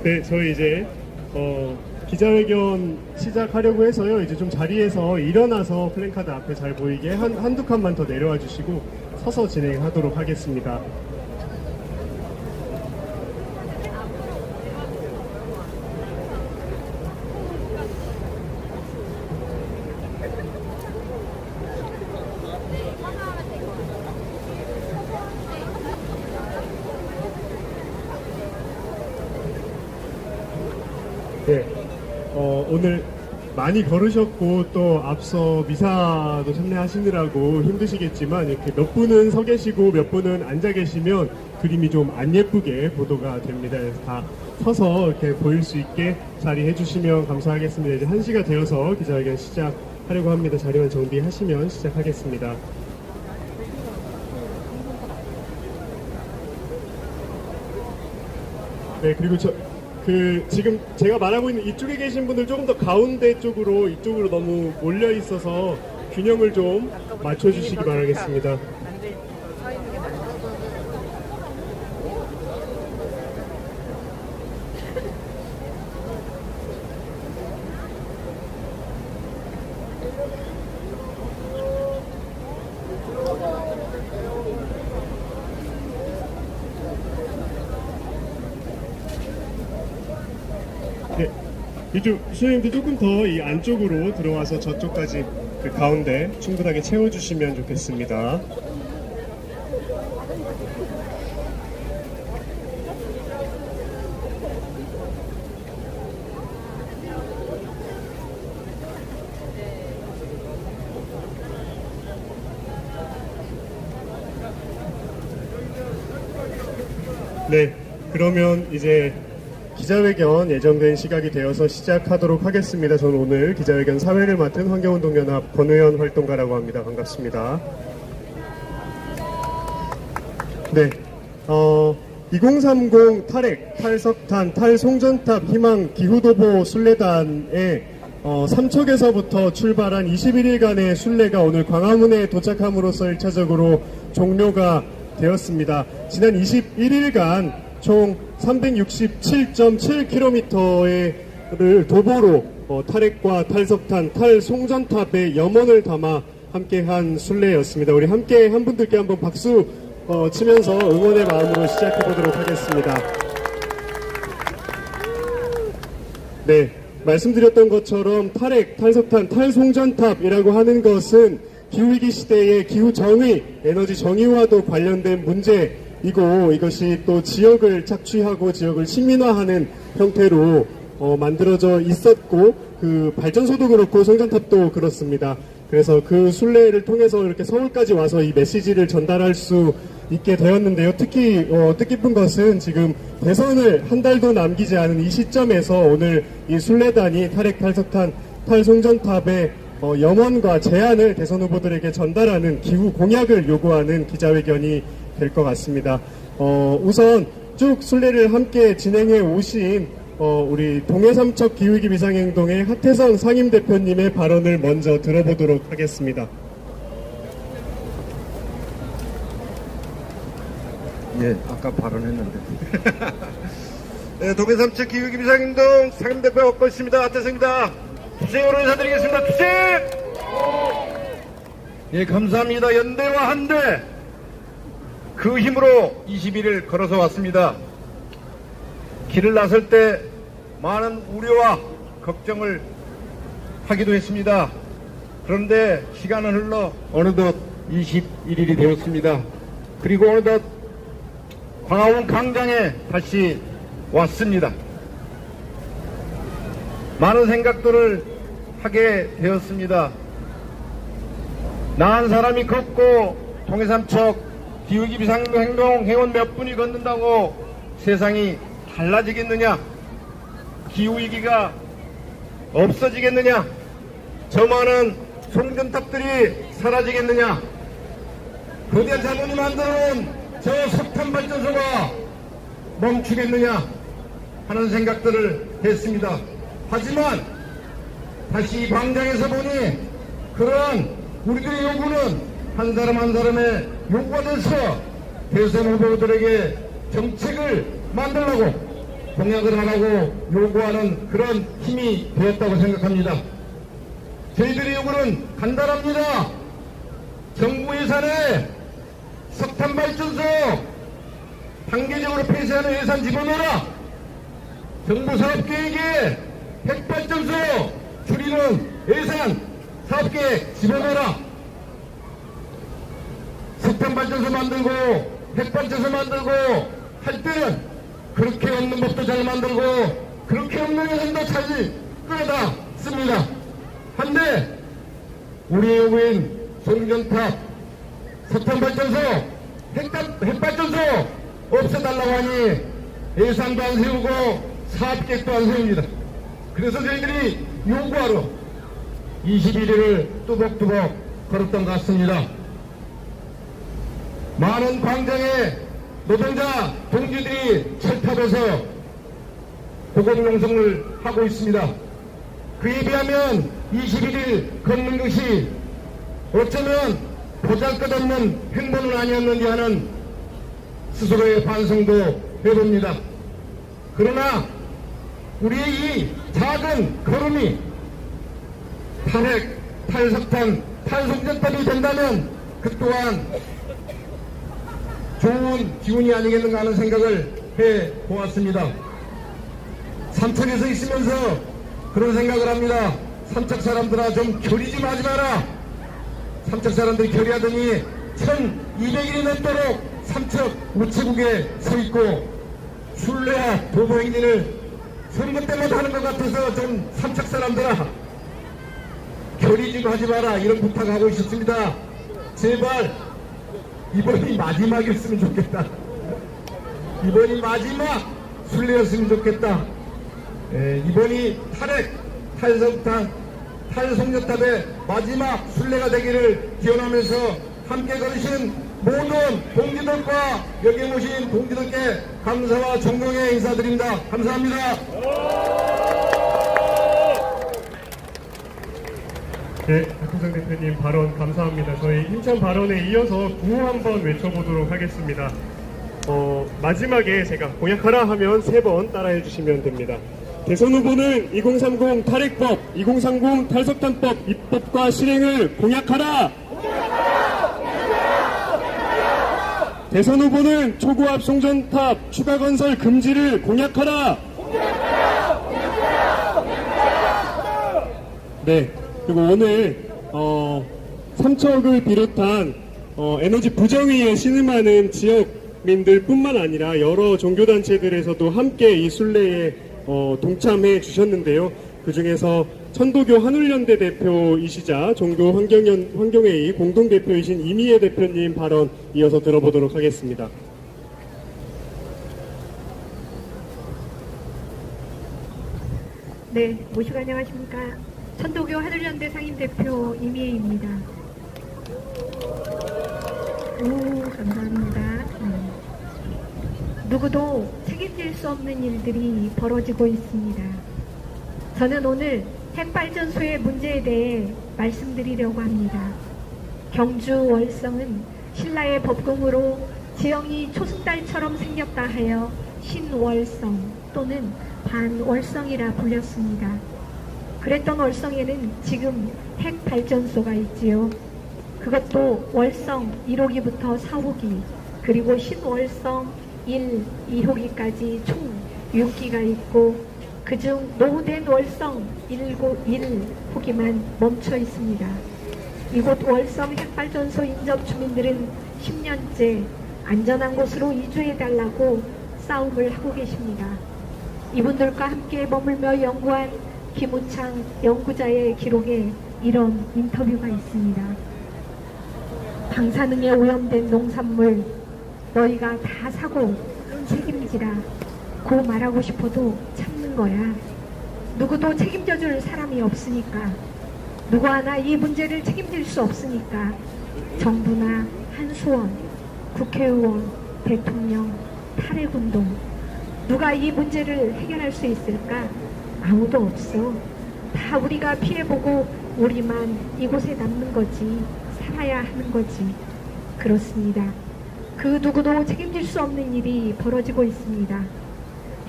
네, 저희 이제 기자회견 시작하려고 해서요. 이제 좀 자리에서 일어나서 플랜카드 앞에 잘 보이게 한두 칸만 더 내려와 주시고 서서 진행하도록 하겠습니다. 네, 오늘 많이 걸으셨고 또 앞서 미사도 참여하시느라고 힘드시겠지만 이렇게 몇 분은 서 계시고 몇 분은 앉아 계시면 그림이 좀 안 예쁘게 보도가 됩니다. 그래서 다 서서 이렇게 보일 수 있게 자리해 주시면 감사하겠습니다. 이제 1시가 되어서 기자회견 시작하려고 합니다. 자리만 정비하시면 시작하겠습니다. 네, 그리고 지금 제가 말하고 있는 이쪽에 계신 분들 조금 더 가운데 쪽으로 이쪽으로 너무 몰려 있어서 균형을 좀 맞춰주시기 바라겠습니다. 네, 이쪽 수행님들 조금 더 이 안쪽으로 들어와서 저쪽까지 그 가운데 충분하게 채워주시면 좋겠습니다. 네, 그러면 이제 기자회견 예정된 시각이 되어서 시작하도록 하겠습니다. 저는 오늘 기자회견 사회를 맡은 환경운동연합 권의원 활동가라고 합니다. 반갑습니다. 네, 2030 탈핵, 탈석탄, 탈송전탑 희망 기후도보 순례단의 삼척에서부터 출발한 21일간의 순례가 오늘 광화문에 도착함으로써 1차적으로 종료가 되었습니다. 지난 21일간 총 367.7km를 도보로 탈핵과 탈석탄, 탈송전탑의 염원을 담아 함께한 순례였습니다. 우리 함께 한 분들께 한번 박수 치면서 응원의 마음으로 시작해 보도록 하겠습니다. 네, 말씀드렸던 것처럼 탈핵, 탈석탄, 탈송전탑이라고 하는 것은 기후위기 시대의 기후정의, 에너지 정의와도 관련된 문제이고 이것이 또 지역을 착취하고 지역을 식민화하는 형태로 만들어져 있었고 그 발전소도 그렇고 송전탑도 그렇습니다. 그래서 그 순례를 통해서 이렇게 서울까지 와서 이 메시지를 전달할 수 있게 되었는데요. 특히 뜻깊은 것은 지금 대선을 한 달도 남기지 않은 이 시점에서 오늘 이 순례단이 탈핵, 탈석탄, 탈송전탑의 염원과 제안을 대선 후보들에게 전달하는 기후 공약을 요구하는 기자회견이 될 것 같습니다. 우선 쭉 순례를 함께 진행해 오신 우리 동해삼척 기후위기 비상행동의 하태성 상임대표님의 발언을 먼저 들어보도록 하겠습니다. 예, 아까 발언했는데. 네, 동해삼척 기후위기 비상행동 상임대표 엇걸십니다. 하태성입니다. 투쟁으로 인사드리겠습니다. 투쟁! 예, 감사합니다. 연대와 한대 그 힘으로 21일 걸어서 왔습니다. 길을 나설 때 많은 우려와 걱정을 하기도 했습니다. 그런데 시간은 흘러 어느덧 21일이 되었습니다. 그리고 어느덧 광화문 광장에 다시 왔습니다. 많은 생각들을 하게 되었습니다. 나 한 사람이 걷고 동해삼척 기후위기 비상행동 회원 몇 분이 걷는다고 세상이 달라지겠느냐? 기후위기가 없어지겠느냐? 저 많은 송전탑들이 사라지겠느냐? 거대한 자본이 만들어온 저 석탄 발전소가 멈추겠느냐? 하는 생각들을 했습니다. 하지만 다시 이 광장에서 보니 그러한 우리들의 요구는 한 사람 한 사람의 요구가 돼서 대선 후보들에게 정책을 만들라고 공약을 하라고 요구하는 그런 힘이 되었다고 생각합니다. 저희들의 요구는 간단합니다. 정부 예산에 석탄발전소 단계적으로 폐쇄하는 예산 집어넣어라. 정부 사업계획에 핵발전소 줄이는 예산 사업계획 집어넣어라. 석탄발전소 만들고 핵발전소 만들고 할 때는 그렇게 없는 법도 잘 만들고 그렇게 없는 예산도 잘 끌어다 씁니다. 한데 우리의 요구인 송전탑 석탄발전소 핵발전소 없애달라고 하니 예산도 안 세우고 사업계획도 안 세웁니다. 그래서 저희들이 요구하러 21일을 뚜벅뚜벅 걸었던 것 같습니다. 많은 광장에 노동자 동지들이 철탑에서 고공농성을 하고 있습니다. 그에 비하면 21일 걷는 것이 어쩌면 보잘것없는 행보는 아니었는지 하는 스스로의 반성도 해봅니다. 그러나 우리의 이 작은 걸음이 탈핵, 탈석탄, 탈송전탑이 된다면 그 또한 좋은 기운이 아니겠는가 하는 생각을 해보았습니다. 삼척에서 있으면서 그런 생각을 합니다. 삼척 사람들아 좀 결의 좀 하지 마라. 삼척 사람들이 결의하더니 1200일이 넘도록 삼척 우체국에 서 있고 순례와 도보 행진을 선거 때마다 하는 것 같아서 좀 삼척 사람들아 결의 좀 하지 마라 이런 부탁하고 있었습니다. 제발 이번이 마지막이었으면 좋겠다. 이번이 마지막 순례였으면 좋겠다. 이번이 탈핵, 탈석탄, 탈송전탑의 마지막 순례가 되기를 기원하면서 함께 걸으신 모든 동지들과 여기 모신 동지들께 감사와 존경의 인사드립니다. 감사합니다. 네, 박효상 대표님 발언 감사합니다. 저희 힘찬 발언에 이어서 구호 한번 외쳐보도록 하겠습니다. 마지막에 제가 공약하라 하면 3번 따라해 주시면 됩니다. 대선 후보는 2030 탈핵법, 2030 탈석탄법 입법과 실행을 공약하라! 대선 후보는 초고압 송전탑 추가 건설 금지를 공약하라! 네, 그리고 오늘 삼척을 비롯한 에너지 부정의에 신음하는 지역민들 뿐만 아니라 여러 종교단체들에서도 함께 이 순례에 동참해 주셨는데요. 그 중에서 천도교 한울연대 대표이시자 종교환경회의 공동대표이신 이미애 대표님 발언 이어서 들어보도록 하겠습니다. 네, 모시고 안녕하십니까. 천도교 한울연대 상임대표 이미애입니다. 감사합니다. 누구도 책임질 수 없는 일들이 벌어지고 있습니다. 저는 오늘 핵발전소의 문제에 대해 말씀드리려고 합니다. 경주 월성은 신라의 법궁으로 지형이 초승달처럼 생겼다 하여 신월성 또는 반월성이라 불렸습니다. 그랬던 월성에는 지금 핵발전소가 있지요. 그것도 월성 1호기부터 4호기 그리고 신월성 1, 2호기까지 총 6기가 있고 그중 노후된 월성 1호기만 멈춰 있습니다. 이곳 월성 핵발전소 인접 주민들은 10년째 안전한 곳으로 이주해달라고 싸움을 하고 계십니다. 이분들과 함께 머물며 연구한 김우창 연구자의 기록에 이런 인터뷰가 있습니다. 방사능에 오염된 농산물 너희가 다 사고 책임지라 고 말하고 싶어도 참는 거야. 누구도 책임져 줄 사람이 없으니까, 누구 하나 이 문제를 책임질 수 없으니까 정부나 한수원, 국회의원, 대통령, 탈핵운동 누가 이 문제를 해결할 수 있을까? 아무도 없어. 다 우리가 피해보고 우리만 이곳에 남는 거지, 살아야 하는 거지. 그렇습니다. 그 누구도 책임질 수 없는 일이 벌어지고 있습니다.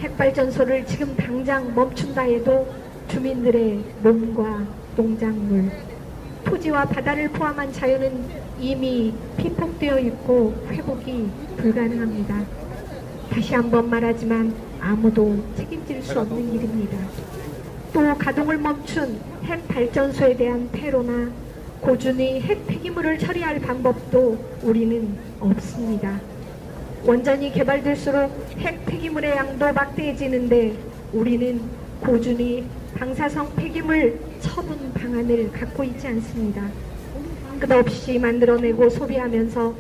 핵발전소를 지금 당장 멈춘다 해도 주민들의 몸과 농작물, 토지와 바다를 포함한 자연은 이미 피폭되어 있고 회복이 불가능합니다. 다시 한번 말하지만 아무도 책임질 수 없는 일입니다. 또 가동을 멈춘 핵발전소에 대한 테러나 고준위 핵 폐기물을 처리할 방법도 우리는 없습니다. 원전이 개발될수록 핵 폐기물의 양도 막대해지는데 우리는 고준위 방사성 폐기물 처분 방안을 갖고 있지 않습니다. 끝없이 만들어내고 소비하면서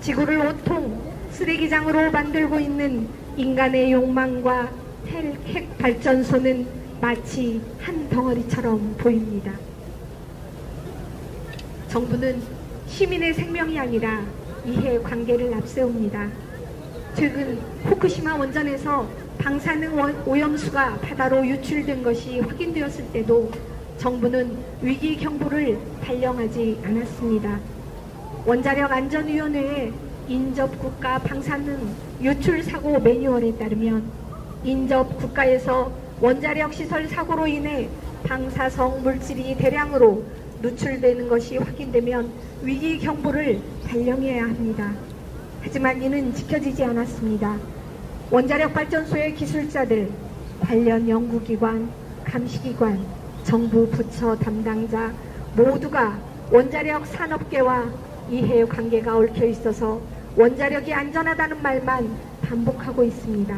지구를 온통 쓰레기장으로 만들고 있는 인간의 욕망과 핵 발전소는 마치 한 덩어리처럼 보입니다. 정부는 시민의 생명이 아니라 이해관계를 앞세웁니다. 최근 후쿠시마 원전에서 방사능 오염수가 바다로 유출된 것이 확인되었을 때도 정부는 위기 경보를 발령하지 않았습니다. 원자력 안전위원회의 인접국가 방사능 유출 사고 매뉴얼에 따르면 인접국가에서 원자력 시설 사고로 인해 방사성 물질이 대량으로 누출되는 것이 확인되면 위기 경보를 발령해야 합니다. 하지만 이는 지켜지지 않았습니다. 원자력 발전소의 기술자들, 관련 연구기관, 감시기관, 정부 부처 담당자 모두가 원자력 산업계와 이해관계가 얽혀 있어서 원자력이 안전하다는 말만 반복하고 있습니다.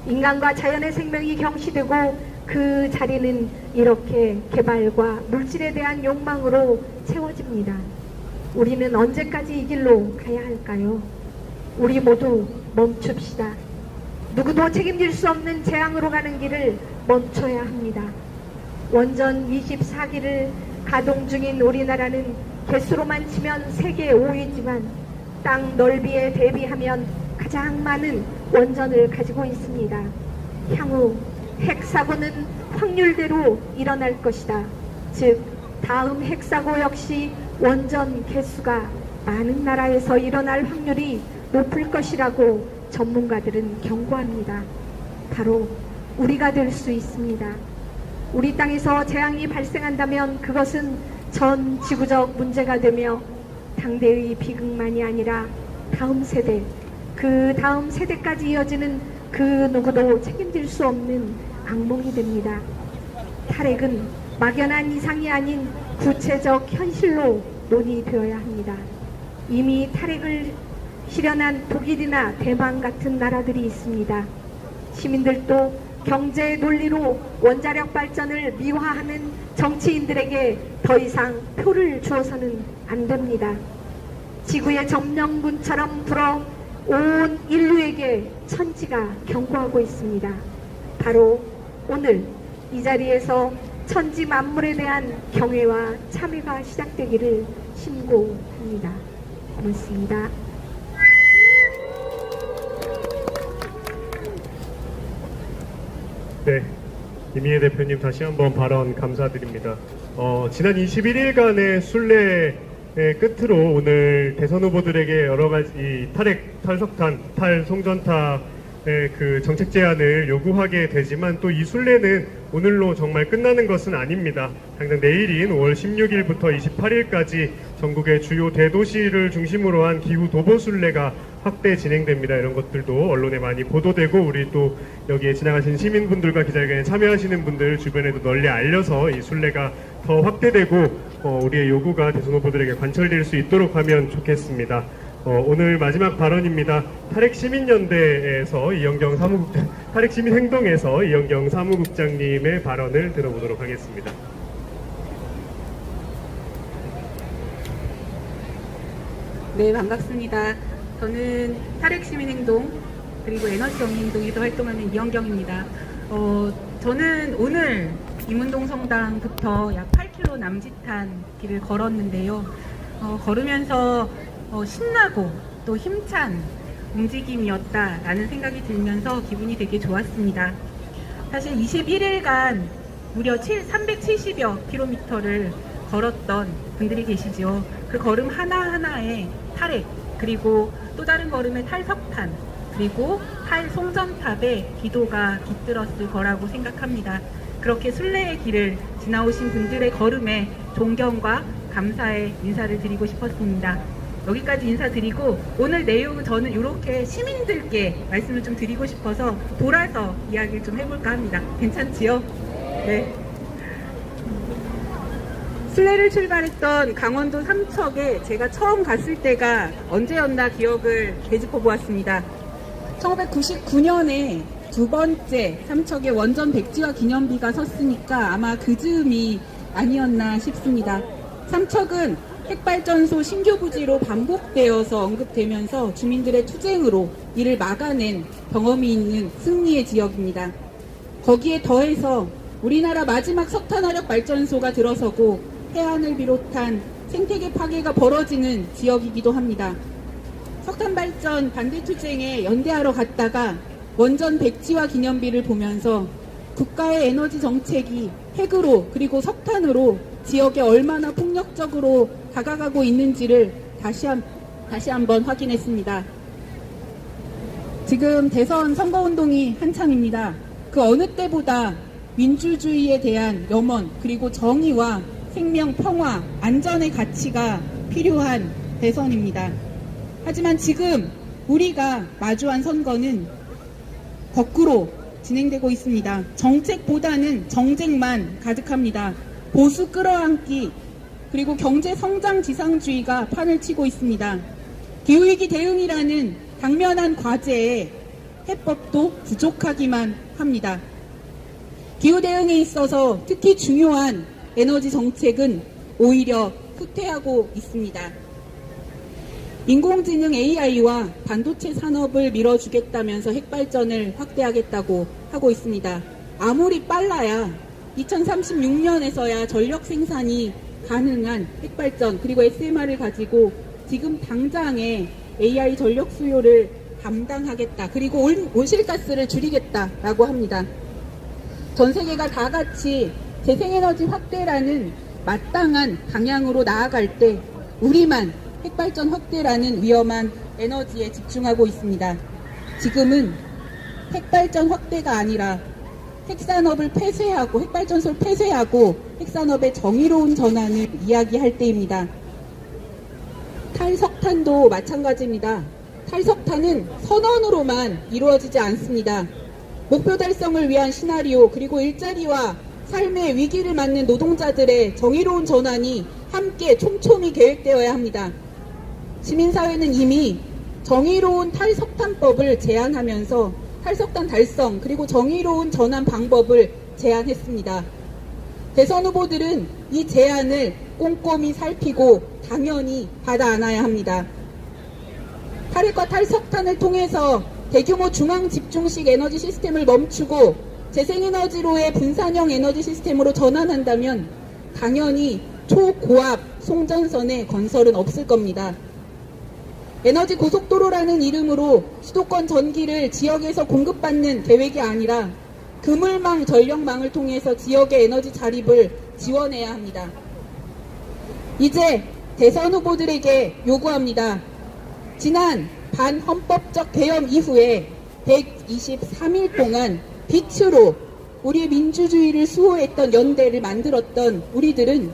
인간과 자연의 생명이 경시되고 그 자리는 이렇게 개발과 물질에 대한 욕망으로 채워집니다. 우리는 언제까지 이 길로 가야 할까요? 우리 모두 멈춥시다. 누구도 책임질 수 없는 재앙으로 가는 길을 멈춰야 합니다. 원전 24기를 가동 중인 우리나라는 개수로만 치면 세계 5위지만 땅 넓이에 대비하면 가장 많은 원전을 가지고 있습니다. 향후 핵사고는 확률대로 일어날 것이다. 즉 다음 핵사고 역시 원전 개수가 많은 나라에서 일어날 확률이 높을 것이라고 전문가들은 경고합니다. 바로 우리가 될 수 있습니다. 우리 땅에서 재앙이 발생한다면 그것은 전 지구적 문제가 되며 당대의 비극만이 아니라 다음 세대, 그 다음 세대까지 이어지는 그 누구도 책임질 수 없는 악몽이 됩니다. 탈핵은 막연한 이상이 아닌 구체적 현실로 논의되어야 합니다. 이미 탈핵을 실현한 독일이나 대만 같은 나라들이 있습니다. 시민들도 경제의 논리로 원자력 발전을 미화하는 정치인들에게 더 이상 표를 주어서는 안 됩니다. 지구의 점령군처럼 불어 온 인류에게 천지가 경고하고 있습니다. 바로 오늘 이 자리에서 천지 만물에 대한 경외와 참회가 시작되기를 신고합니다. 고맙습니다. 네, 이미애 대표님 다시 한번 발언 감사드립니다. 지난 21일간의 순례의 끝으로 오늘 대선 후보들에게 여러 가지 탈핵, 탈석탄, 탈송전탑의 그 정책 제안을 요구하게 되지만 또 이 순례는 오늘로 정말 끝나는 것은 아닙니다. 당장 내일인 5월 16일부터 28일까지 전국의 주요 대도시를 중심으로 한 기후 도보 순례가 확대 진행됩니다. 이런 것들도 언론에 많이 보도되고 우리 또 여기에 지나가신 시민분들과 기자회견에 참여하시는 분들 주변에도 널리 알려서 이 순례가 더 확대되고 우리의 요구가 대선 후보들에게 관철될 수 있도록 하면 좋겠습니다. 오늘 마지막 발언입니다. 탈핵시민연대에서 이영경 사무국장, 탈핵시민행동에서 이영경 사무국장님의 발언을 들어보도록 하겠습니다. 네, 반갑습니다. 저는 탈핵시민행동 그리고 에너지정의행동에서 활동하는 이영경입니다. 저는 오늘 임운동 성당부터 약 8km 남짓한 길을 걸었는데요. 걸으면서 신나고 또 힘찬 움직임이었다라는 생각이 들면서 기분이 되게 좋았습니다. 사실 21일간 무려 370여 킬로미터를 걸었던 분들이 계시죠. 그 걸음 하나하나에 탈핵, 그리고 또 다른 걸음에 탈석탄, 그리고 탈송전탑에 기도가 깃들었을 거라고 생각합니다. 그렇게 순례의 길을 지나오신 분들의 걸음에 존경과 감사의 인사를 드리고 싶었습니다. 여기까지 인사드리고 오늘 내용은 저는 이렇게 시민들께 말씀을 좀 드리고 싶어서 돌아서 이야기를 좀 해볼까 합니다. 괜찮지요? 네. 순례를 출발했던 강원도 삼척에 제가 처음 갔을 때가 언제였나 기억을 되짚어 보았습니다. 1999년에 두 번째 삼척에 원전 백지화 기념비가 섰으니까 아마 그 즈음이 아니었나 싶습니다. 삼척은 핵발전소 신규 부지로 반복되어서 언급되면서 주민들의 투쟁으로 이를 막아낸 경험이 있는 승리의 지역입니다. 거기에 더해서 우리나라 마지막 석탄화력 발전소가 들어서고 해안을 비롯한 생태계 파괴가 벌어지는 지역이기도 합니다. 석탄발전 반대투쟁에 연대하러 갔다가 원전 백지화 기념비를 보면서 국가의 에너지 정책이 핵으로 그리고 석탄으로 지역에 얼마나 폭력적으로 다가가고 있는지를 다시 한번 확인했습니다. 지금 대선 선거운동이 한창입니다. 그 어느 때보다 민주주의에 대한 염원 그리고 정의와 생명, 평화, 안전의 가치가 필요한 대선입니다. 하지만 지금 우리가 마주한 선거는 거꾸로 진행되고 있습니다. 정책보다는 정쟁만 가득합니다. 보수 끌어안기 그리고 경제 성장 지상주의가 판을 치고 있습니다. 기후위기 대응이라는 당면한 과제에 해법도 부족하기만 합니다. 기후 대응에 있어서 특히 중요한 에너지 정책은 오히려 후퇴하고 있습니다. 인공지능 AI와 반도체 산업을 밀어주겠다면서 핵발전을 확대하겠다고 하고 있습니다. 아무리 빨라야 2036년에서야 전력 생산이 가능한 핵발전 그리고 SMR을 가지고 지금 당장의 AI 전력 수요를 감당하겠다. 그리고 온실가스를 줄이겠다라고 합니다. 전 세계가 다 같이 재생에너지 확대라는 마땅한 방향으로 나아갈 때 우리만 핵발전 확대라는 위험한 에너지에 집중하고 있습니다. 지금은 핵발전 확대가 아니라 핵산업을 폐쇄하고 핵발전소를 폐쇄하고 핵산업의 정의로운 전환을 이야기할 때입니다. 탈석탄도 마찬가지입니다. 탈석탄은 선언으로만 이루어지지 않습니다. 목표 달성을 위한 시나리오 그리고 일자리와 삶의 위기를 맞는 노동자들의 정의로운 전환이 함께 촘촘히 계획되어야 합니다. 시민사회는 이미 정의로운 탈석탄법을 제안하면서 탈석탄 달성 그리고 정의로운 전환 방법을 제안했습니다. 대선 후보들은 이 제안을 꼼꼼히 살피고 당연히 받아 안아야 합니다. 탈핵과 탈석탄을 통해서 대규모 중앙 집중식 에너지 시스템을 멈추고 재생에너지로의 분산형 에너지 시스템으로 전환한다면 당연히 초고압 송전선의 건설은 없을 겁니다. 에너지 고속도로라는 이름으로 수도권 전기를 지역에서 공급받는 계획이 아니라 그물망 전력망을 통해서 지역의 에너지 자립을 지원해야 합니다. 이제 대선 후보들에게 요구합니다. 지난 반헌법적 개헌 이후에 123일 동안 빛으로 우리의 민주주의를 수호했던 연대를 만들었던 우리들은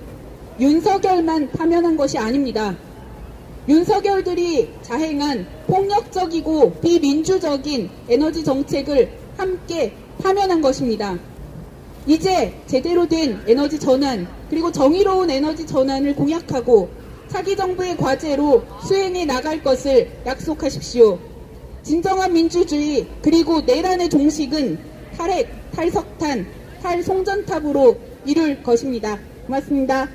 윤석열만 파면한 것이 아닙니다. 윤석열들이 자행한 폭력적이고 비민주적인 에너지 정책을 함께 파면한 것입니다. 이제 제대로 된 에너지 전환 그리고 정의로운 에너지 전환을 공약하고 차기 정부의 과제로 수행해 나갈 것을 약속하십시오. 진정한 민주주의 그리고 내란의 종식은 탈핵, 탈석탄, 탈송전탑으로 이룰 것입니다. 고맙습니다.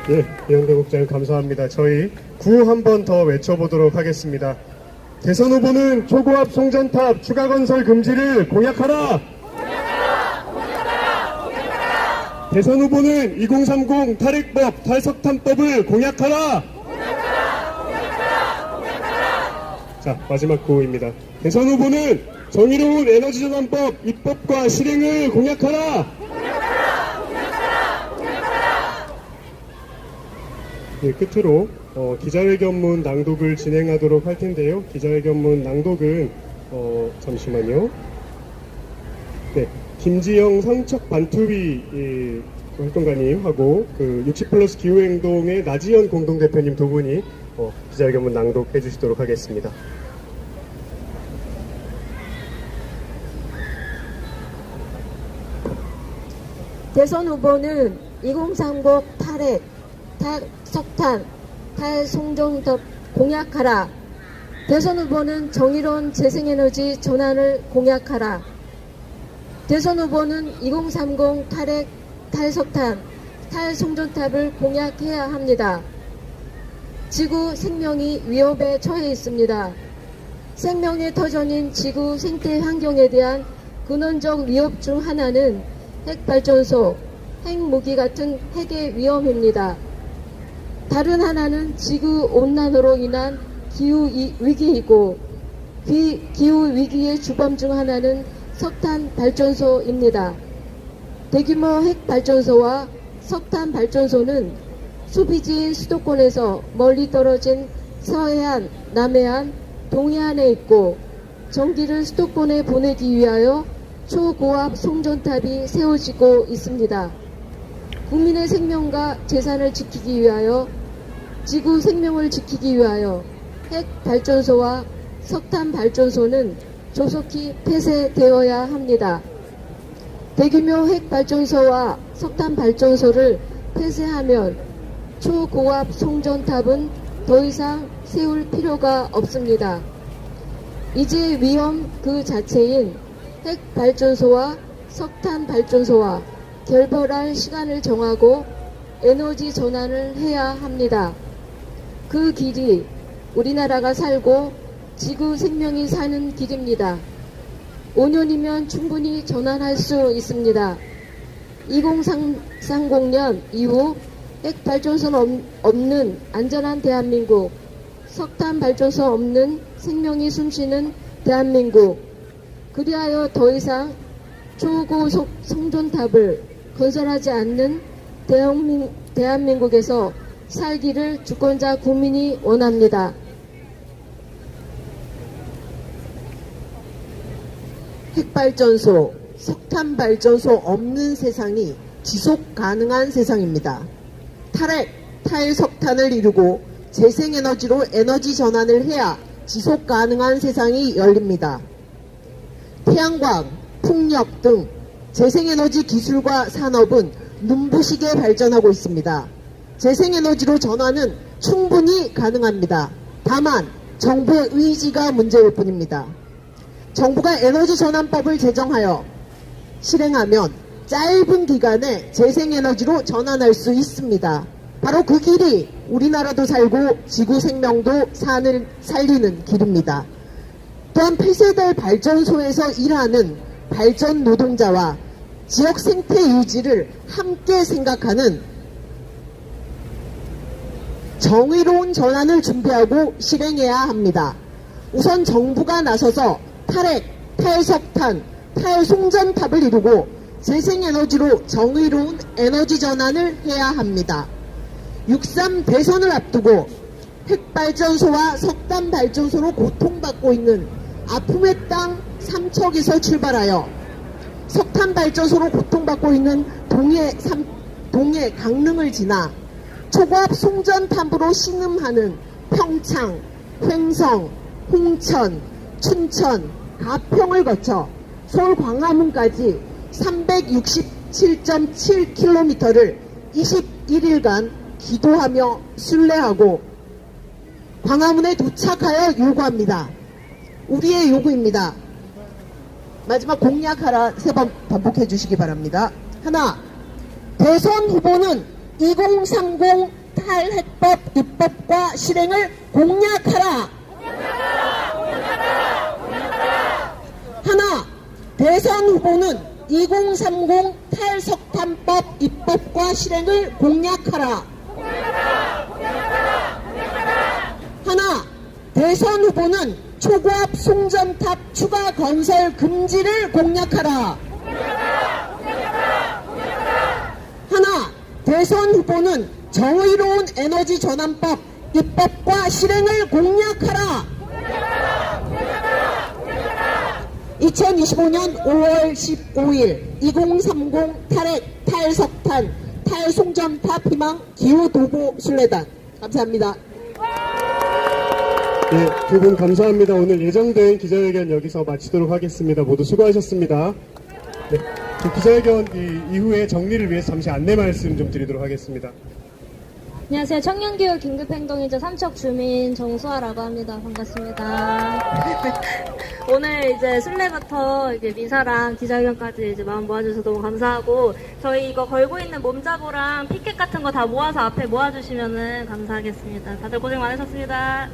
예, 이영대 국장님 감사합니다. 저희 구호 한 번 더 외쳐보도록 하겠습니다. 대선 후보는 초고압 송전탑 추가 건설 금지를 공약하라! 대선 후보는 2030 탈핵법, 탈석탄법을 공약하라! 자, 마지막 구호입니다. 대선 후보는 정의로운 에너지전환법 입법과 실행을 공약하라! 예, 끝으로 기자회견문 낭독을 진행하도록 할 텐데요. 기자회견문 낭독은 잠시만요. 네, 김지영 상척 반투비 활동가님하고 그 60플러스 기후행동의 나지연 공동대표님 두 분이 기자회견문 낭독해 주시도록 하겠습니다. 대선 후보는 2030 탈핵, 석탄, 탈송정법 공약하라. 대선 후보는 정의로운 재생에너지 전환을 공약하라. 대선 후보는 2030 탈핵, 탈석탄, 탈송전탑을 공약해야 합니다. 지구 생명이 위협에 처해 있습니다. 생명의 터전인 지구 생태 환경에 대한 근원적 위협 중 하나는 핵발전소, 핵무기 같은 핵의 위험입니다. 다른 하나는 지구온난화로 인한 기후위기이고 기후위기의 주범 중 하나는 석탄발전소입니다. 대규모 핵발전소와 석탄발전소는 소비지인 수도권에서 멀리 떨어진 서해안, 남해안, 동해안에 있고 전기를 수도권에 보내기 위하여 초고압 송전탑이 세워지고 있습니다. 국민의 생명과 재산을 지키기 위하여 지구 생명을 지키기 위하여 핵발전소와 석탄발전소는 조속히 폐쇄되어야 합니다. 대규모 핵발전소와 석탄발전소를 폐쇄하면 초고압 송전탑은 더 이상 세울 필요가 없습니다. 이제 위험 그 자체인 핵발전소와 석탄발전소와 결별할 시간을 정하고 에너지 전환을 해야 합니다. 그 길이 우리나라가 살고 지구 생명이 사는 길입니다. 5년이면 충분히 전환할 수 있습니다. 2030년 이후 핵발전소 없는 안전한 대한민국, 석탄발전소 없는 생명이 숨쉬는 대한민국, 그리하여 더 이상 초고속 송전탑을 건설하지 않는 대한민국에서 살기를 주권자 국민이 원합니다. 핵발전소, 석탄발전소 없는 세상이 지속 가능한 세상입니다. 탈핵, 탈석탄을 이루고 재생에너지로 에너지 전환을 해야 지속 가능한 세상이 열립니다. 태양광, 풍력 등 재생에너지 기술과 산업은 눈부시게 발전하고 있습니다. 재생에너지로 전환은 충분히 가능합니다. 다만 정부의 의지가 문제일 뿐입니다. 정부가 에너지 전환법을 제정하여 실행하면 짧은 기간에 재생에너지로 전환할 수 있습니다. 바로 그 길이 우리나라도 살고 지구 생명도 살리는 길입니다. 또한 폐쇄될 발전소에서 일하는 발전 노동자와 지역 생태 유지를 함께 생각하는 정의로운 전환을 준비하고 실행해야 합니다. 우선 정부가 나서서 탈핵, 탈석탄, 탈송전탑을 이루고 재생에너지로 정의로운 에너지 전환을 해야 합니다. 6.3 대선을 앞두고 핵발전소와 석탄발전소로 고통받고 있는 아픔의 땅 삼척에서 출발하여 석탄발전소로 고통받고 있는 동해 강릉을 지나 초고압 송전탑으로 신음하는 평창, 횡성, 홍천, 춘천, 가평을 거쳐 서울 광화문까지 367.7km를 21일간 기도하며 순례하고 광화문에 도착하여 요구합니다. 우리의 요구입니다. 마지막 공약하라 3번 반복해 주시기 바랍니다. 하나, 대선 후보는 2030 탈핵법 입법과 실행을 공약하라. 하나, 대선 후보는 2030 탈석탄법 입법과 실행을 공약하라. 하나, 대선 후보는 초고압 송전탑 추가 건설 금지를 공약하라. 하나, 대선 후보는 정의로운 에너지 전환법 입법과 실행을 공약하라. 2025년 5월 15일 2030 탈핵, 탈석탄, 탈송전탑 희망 기후도보 순례단. 감사합니다. 네, 두 분 감사합니다. 오늘 예정된 기자회견 여기서 마치도록 하겠습니다. 모두 수고하셨습니다. 네, 저 기자회견 이후에 정리를 위해서 잠시 안내 말씀 좀 드리도록 하겠습니다. 안녕하세요. 청년기후 긴급행동이자 삼척 주민 정수아라고 합니다. 반갑습니다. 오늘 이제 순례부터 이제 미사랑 기자회견까지 이제 마음 모아주셔서 너무 감사하고, 저희 이거 걸고 있는 몸자보랑 피켓 같은 거 다 모아서 앞에 모아주시면은 감사하겠습니다. 다들 고생 많으셨습니다.